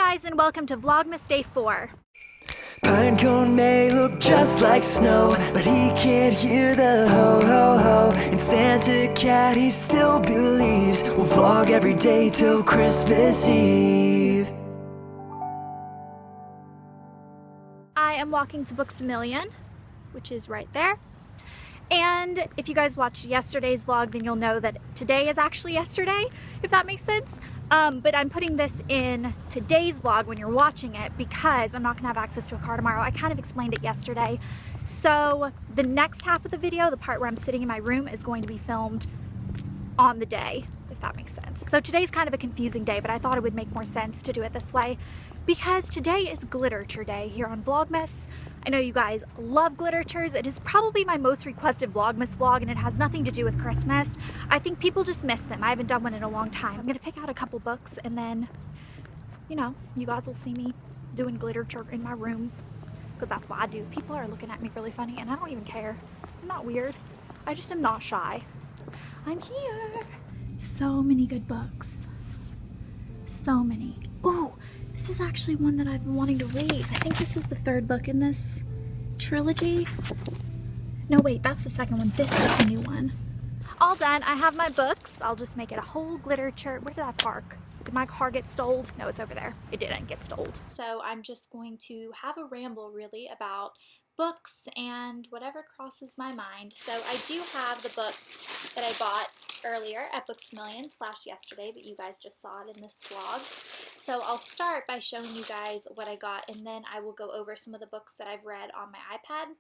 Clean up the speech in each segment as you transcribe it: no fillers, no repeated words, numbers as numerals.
guys, and welcome to Vlogmas Day 4. Pinecone may look just like snow, but he can't hear the ho ho ho. And Santa Cat, he still believes we'll vlog every day till Christmas Eve. I am walking to Books A Million, which is right there. And if you guys watched yesterday's vlog, then you'll know that today is actually yesterday, if that makes sense. But I'm putting this in today's vlog when you're watching it because I'm not gonna have access to a car tomorrow. I kind of explained it yesterday. So the next half of the video, the part where I'm sitting in my room, is going to be filmed on the day, if that makes sense. So today's kind of a confusing day, but I thought it would make more sense to do it this way because today is Glitterature Day here on Vlogmas. I know you guys love glitteratures. It is probably my most requested Vlogmas vlog, and it has nothing to do with Christmas. I think people just miss them. I haven't done one in a long time. I'm gonna pick out a couple books and then, you know, you guys will see me doing gliterature in my room because that's what I do. People are looking at me really funny and I don't even care. I'm not weird. I just am not shy. I'm here. So many good books. So many. Ooh, this is actually one that I've been wanting to read. I think this is the third book in this trilogy. No, wait, that's the second one. This is the new one. All done. I have my books. I'll just make it a whole gliterature. Where did I park? Did my car get stoled? No, it's over there. It didn't get stoled. So I'm just going to have a ramble really about books and whatever crosses my mind. So I do have the books that I bought earlier at Books A Million / yesterday, but you guys just saw it in this vlog. So I'll start by showing you guys what I got, and then I will go over some of the books that I've read on my iPad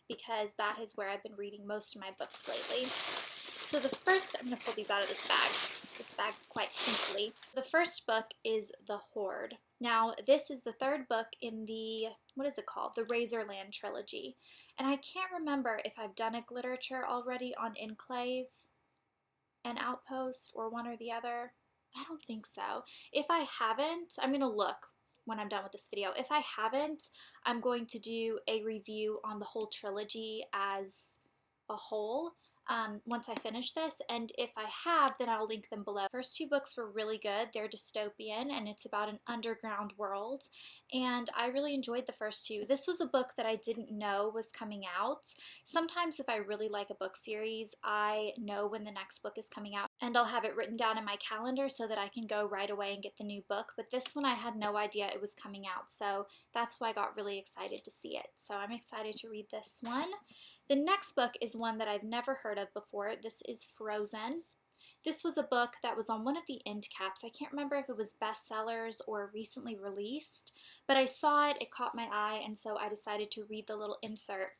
because that is where I've been reading most of my books lately. So the first, I'm going to pull these out of this bag. This bag's quite crinkly. The first book is The Horde. Now, this is the third book in the, what is it called? The Razorland trilogy. And I can't remember if I've done a gliterature already on Enclave and Outpost or one or the other. I don't think so. If I haven't, I'm going to look when I'm done with this video. If I haven't, I'm going to do a review on the whole trilogy as a whole once I finish this, and if I have, then I'll link them below. First two books were really good. They're dystopian and it's about an underground world, and I really enjoyed the first two. This was a book that I didn't know was coming out. Sometimes if I really like a book series, I know when the next book is coming out and I'll have it written down in my calendar so that I can go right away and get the new book, but this one I had no idea it was coming out, so that's why I got really excited to see it. So I'm excited to read this one. The next book is one that I've never heard of before. This is Frozen. This was a book that was on one of the end caps. I can't remember if it was bestsellers or recently released, but I saw it, it caught my eye, and so I decided to read the little insert.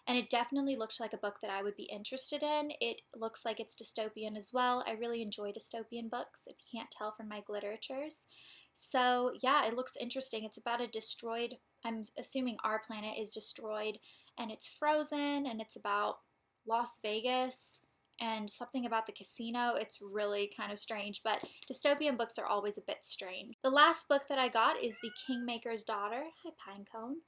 And it definitely looks like a book that I would be interested in. It looks like it's dystopian as well. I really enjoy dystopian books, if you can't tell from my glitteratures. So yeah, it looks interesting. It's about a destroyed, I'm assuming our planet is destroyed, and it's frozen, and it's about Las Vegas and something about the casino. It's really kind of strange, but dystopian books are always a bit strange. The last book that I got is The Kingmaker's Daughter, hi Pinecone,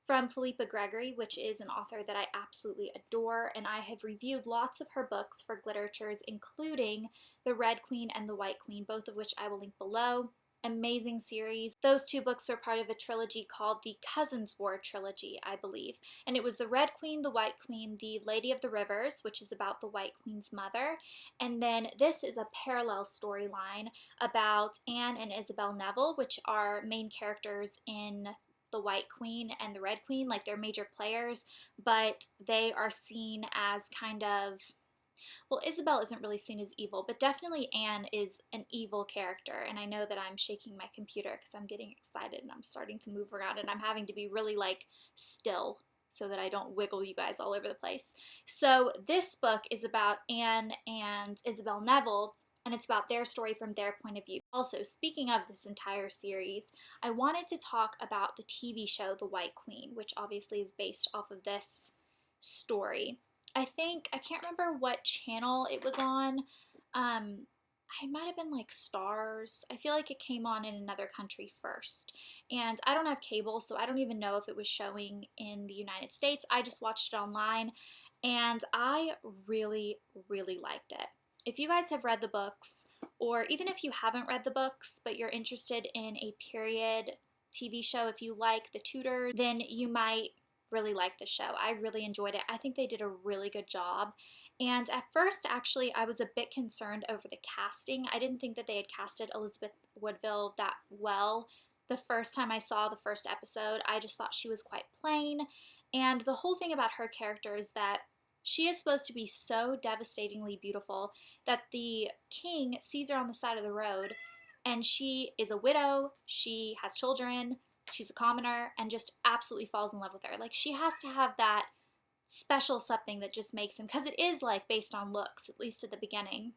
from Philippa Gregory, which is an author that I absolutely adore, and I have reviewed lots of her books for glitteratures, including The Red Queen and The White Queen, both of which I will link below. Amazing series. Those two books were part of a trilogy called the Cousins War trilogy, I believe. And it was The Red Queen, The White Queen, The Lady of the Rivers, which is about the White Queen's mother. And then this is a parallel storyline about Anne and Isabel Neville, which are main characters in the White Queen and the Red Queen. Like, they're major players, but they are seen as kind of, well, Isabel isn't really seen as evil, but definitely Anne is an evil character. And I know that I'm shaking my computer because I'm getting excited and I'm starting to move around, and I'm having to be really like still so that I don't wiggle you guys all over the place. So this book is about Anne and Isabel Neville, and it's about their story from their point of view. Also, speaking of this entire series, I wanted to talk about the TV show The White Queen, which obviously is based off of this story. I can't remember what channel it was on. I might have been like Stars. I feel like it came on in another country first. And I don't have cable, so I don't even know if it was showing in the United States. I just watched it online, and I really, really liked it. If you guys have read the books, or even if you haven't read the books, but you're interested in a period TV show, if you like The Tudors, then you might really like the show. I really enjoyed it. I think they did a really good job. And at first, actually, I was a bit concerned over the casting. I didn't think that they had casted Elizabeth Woodville that well. The first time I saw the first episode, I just thought she was quite plain. And the whole thing about her character is that she is supposed to be so devastatingly beautiful that the king sees her on the side of the road, and she is a widow, she has children, she's a commoner, and just absolutely falls in love with her. Like, she has to have that special something that just makes him, because it is like based on looks, at least at the beginning.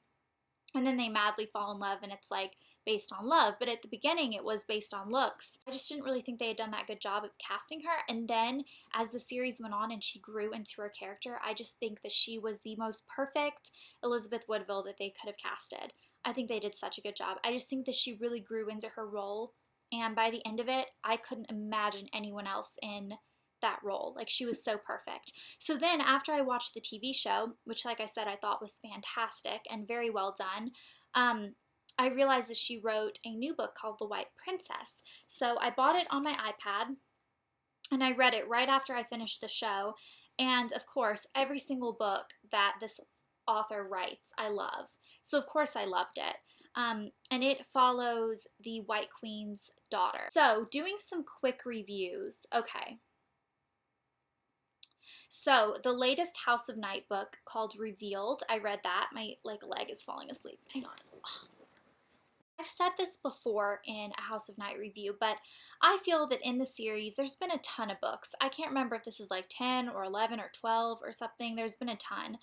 And then they madly fall in love and it's like based on love, but at the beginning it was based on looks. I just didn't really think they had done that good job of casting her. And then as the series went on and she grew into her character, I just think that she was the most perfect Elizabeth Woodville that they could have casted. I think they did such a good job. I just think that she really grew into her role, and by the end of it, I couldn't imagine anyone else in that role. Like, she was so perfect. So then after I watched the TV show, which like I said I thought was fantastic and very well done, I realized that she wrote a new book called The White Princess. So I bought it on my iPad and I read it right after I finished the show. And of course, every single book that this author writes, I love. So of course I loved it. And it follows the White Queen's daughter. So doing some quick reviews. Okay. So the latest House of Night book called Revealed, I read that. My leg is falling asleep. Hang on. Ugh. I've said this before in a House of Night review, but I feel that in the series there's been a ton of books. I can't remember if this is like 10 or 11 or 12 or something. There's been a ton.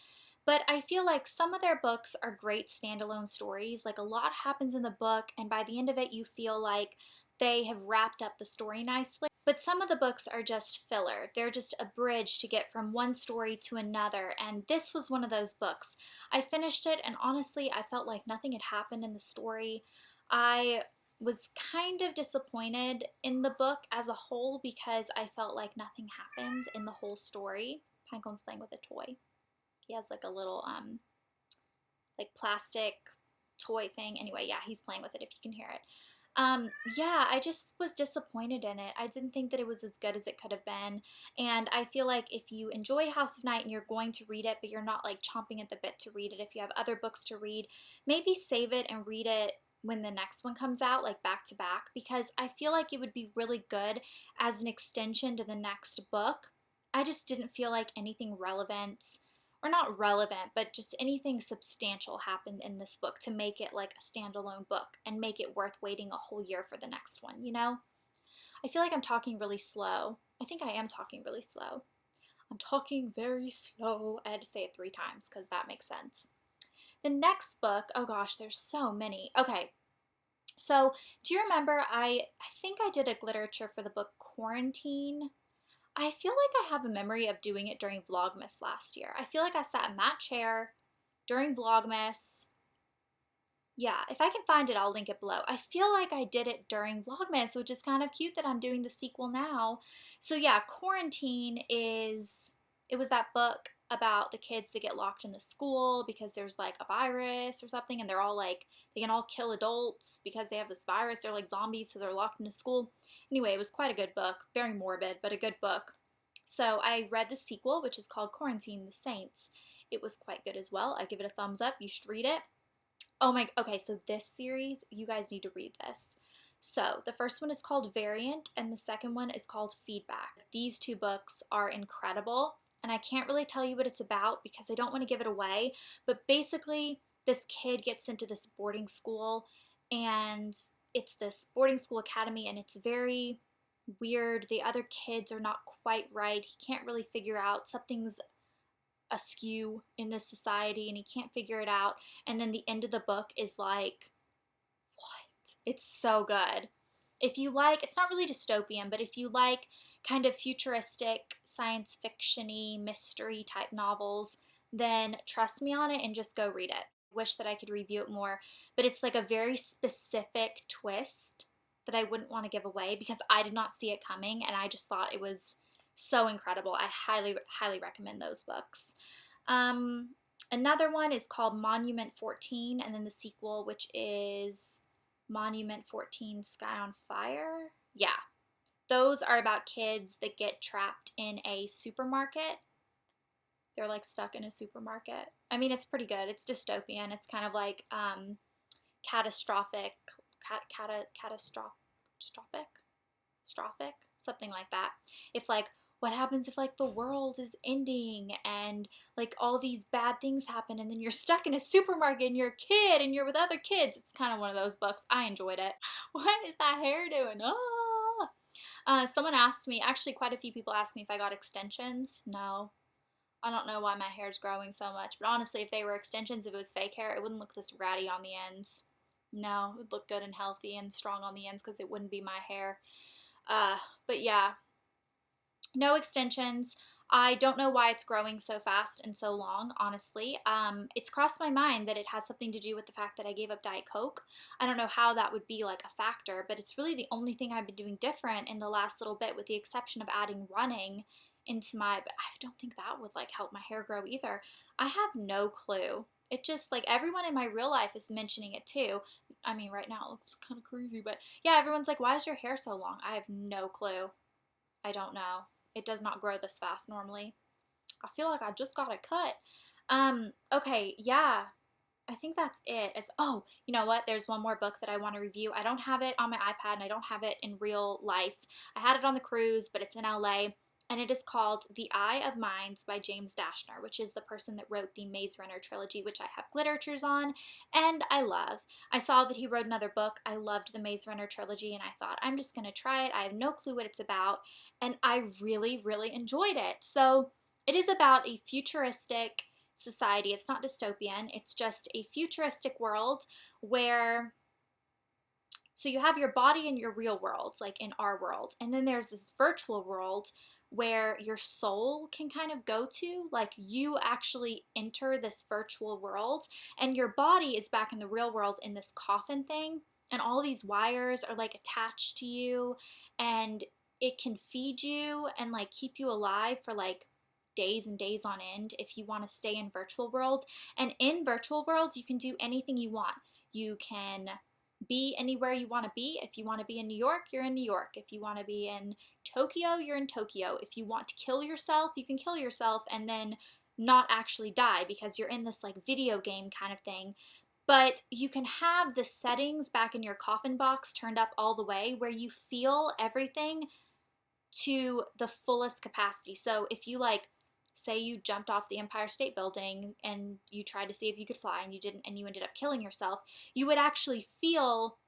But I feel like some of their books are great standalone stories. Like, a lot happens in the book, and by the end of it you feel like they have wrapped up the story nicely. But some of the books are just filler. They're just a bridge to get from one story to another, and this was one of those books. I finished it, and honestly, I felt like nothing had happened in the story. I was kind of disappointed in the book as a whole because I felt like nothing happened in the whole story. Pinecone's playing with a toy. He has like a little like plastic toy thing. Anyway, yeah, he's playing with it if you can hear it. Yeah, I just was disappointed in it. I didn't think that it was as good as it could have been. And I feel like if you enjoy House of Night and you're going to read it, but you're not like chomping at the bit to read it, if you have other books to read, maybe save it and read it when the next one comes out, like back to back, because I feel like it would be really good as an extension to the next book. I just didn't feel like anything relevant, or not relevant, but just anything substantial happened in this book to make it like a standalone book and make it worth waiting a whole year for the next one, you know? I feel like I'm talking really slow. I think I am talking really slow. I'm talking very slow. I had to say it 3 times because that makes sense. The next book, oh gosh, there's so many. Okay, so do you remember, I think I did a Glitterature for the book Quarantine. I feel like I have a memory of doing it during Vlogmas last year. I feel like I sat in that chair during Vlogmas. Yeah, if I can find it, I'll link it below. I feel like I did it during Vlogmas, which is kind of cute that I'm doing the sequel now. So yeah, Quarantine it was that book about the kids that get locked in the school because there's like a virus or something, and they're all like, they can all kill adults because they have this virus. They're like zombies, so they're locked in the school. Anyway, it was quite a good book. Very morbid, but a good book. So I read the sequel, which is called Quarantine the Saints. It was quite good as well. I give it a thumbs up. You should read it. Oh my, okay, so this series, you guys need to read this. So the first one is called Variant, and the second one is called Feedback. These 2 books are incredible, and I can't really tell you what it's about because I don't want to give it away, but basically this kid gets into this boarding school, and it's this boarding school academy, and it's very weird. The other kids are not quite right. He can't really figure out, something's askew in this society, and he can't figure it out. And then the end of the book is like, what? It's so good. If you like, it's not really dystopian, but if you like kind of futuristic, science fiction-y, mystery type novels, then trust me on it and just go read it. Wish that I could review it more, but it's like a very specific twist that I wouldn't want to give away because I did not see it coming, and I just thought it was so incredible. I highly, highly recommend those books. Another one is called Monument 14, and then the sequel, which is Monument 14 Sky on Fire. Yeah, those are about kids that get trapped in a supermarket. They're like stuck in a supermarket. I mean, it's pretty good. It's dystopian. It's kind of like catastrophic, something like that. If like, what happens if like the world is ending and like all these bad things happen and then you're stuck in a supermarket and you're a kid and you're with other kids. It's kind of one of those books. I enjoyed it. What is that hair doing? Oh! Someone asked me, actually quite a few people asked me if I got extensions. No. I don't know why my hair's growing so much, but honestly, if they were extensions, if it was fake hair, it wouldn't look this ratty on the ends. No, it would look good and healthy and strong on the ends because it wouldn't be my hair. But yeah, no extensions. I don't know why it's growing so fast and so long, honestly. It's crossed my mind that it has something to do with the fact that I gave up Diet Coke. I don't know how that would be like a factor, but it's really the only thing I've been doing different in the last little bit, with the exception of adding running into my, but I don't think that would like help my hair grow either. I have no clue. It just like everyone in my real life is mentioning it too. I mean, right now it's kind of crazy, but yeah, everyone's like, why is your hair so long? I have no clue. I don't know. It does not grow this fast normally. I feel like I just got a cut. Okay, yeah. I think that's it. Oh, you know what? There's one more book that I want to review. I don't have it on my iPad and I don't have it in real life. I had it on the cruise, but it's in LA. And it is called The Eye of Minds by James Dashner, which is the person that wrote the Maze Runner trilogy, which I have Glitteratures on, and I love. I saw that he wrote another book. I loved the Maze Runner trilogy, and I thought, I'm just going to try it. I have no clue what it's about, and I really, really enjoyed it. So it is about a futuristic society. It's not dystopian. It's just a futuristic world where... So you have your body in your real world, like in our world, and then there's this virtual world where your soul can kind of go to, like you actually enter this virtual world and your body is back in the real world in this coffin thing, and all these wires are like attached to you and it can feed you and like keep you alive for like days and days on end if you want to stay in virtual world. And in virtual worlds you can do anything you want. You can be anywhere you want to be. If you want to be in New York, you're in New York. If you want to be in Tokyo, you're in Tokyo. If you want to kill yourself, you can kill yourself and then not actually die because you're in this like video game kind of thing. But you can have the settings back in your coffin box turned up all the way where you feel everything to the fullest capacity. So if you like, say you jumped off the Empire State Building and you tried to see if you could fly and you didn't and you ended up killing yourself, you would actually feel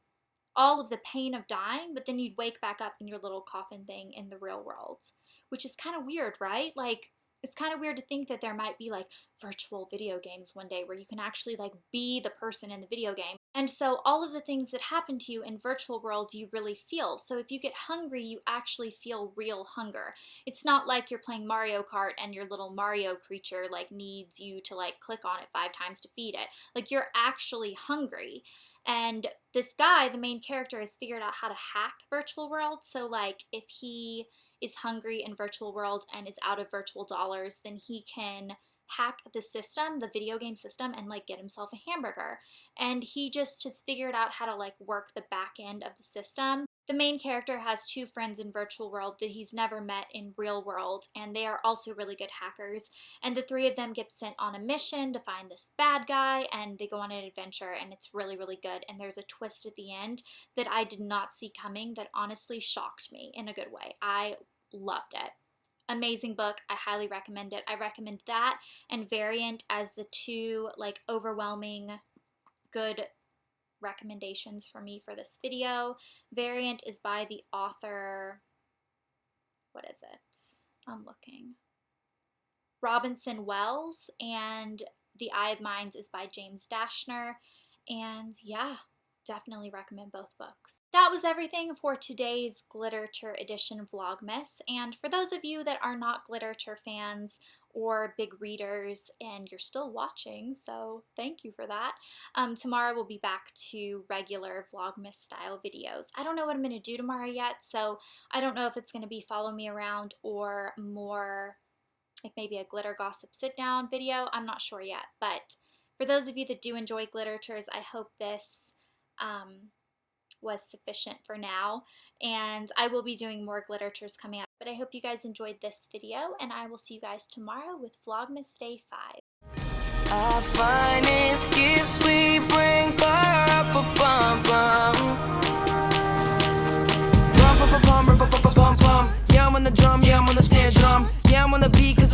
all of the pain of dying, but then you'd wake back up in your little coffin thing in the real world, which is kind of weird, right? Like, it's kind of weird to think that there might be like virtual video games one day where you can actually like be the person in the video game. And so all of the things that happen to you in virtual worlds you really feel. So if you get hungry, you actually feel real hunger. It's not like you're playing Mario Kart and your little Mario creature like needs you to like click on it 5 times to feed it. Like you're actually hungry. And this guy, the main character, has figured out how to hack virtual worlds. So like if he is hungry in virtual world and is out of virtual dollars, then he can hack the system, the video game system, and like get himself a hamburger. And he just has figured out how to like work the back end of the system. The main character has 2 friends in virtual world that he's never met in real world, and they are also really good hackers. And the 3 of them get sent on a mission to find this bad guy, and they go on an adventure, and it's really, really good. And there's a twist at the end that I did not see coming that honestly shocked me in a good way. I loved it. Amazing book. I highly recommend it. I recommend that and Variant as the 2 like overwhelming good recommendations for me for this video. Variant is by the author, what is it? I'm looking. Robinson Wells, and The Eye of Minds is by James Dashner. And yeah, definitely recommend both books. That was everything for today's Glitterature edition Vlogmas, and for those of you that are not Glitterature fans or big readers and you're still watching, so thank you for that. Tomorrow we'll be back to regular Vlogmas style videos. I don't know what I'm going to do tomorrow yet, so I don't know if it's going to be follow me around or more like maybe a glitter gossip sit down video. I'm not sure yet, but for those of you that do enjoy glitteratures, I hope this was sufficient for now, and I will be doing more glitteratures coming up. But I hope you guys enjoyed this video, and I will see you guys tomorrow with Vlogmas Day 5. Our finest gifts we bring, yeah, I'm on the drum, yeah, I'm on the snare drum, yeah, I'm on the beat 'cause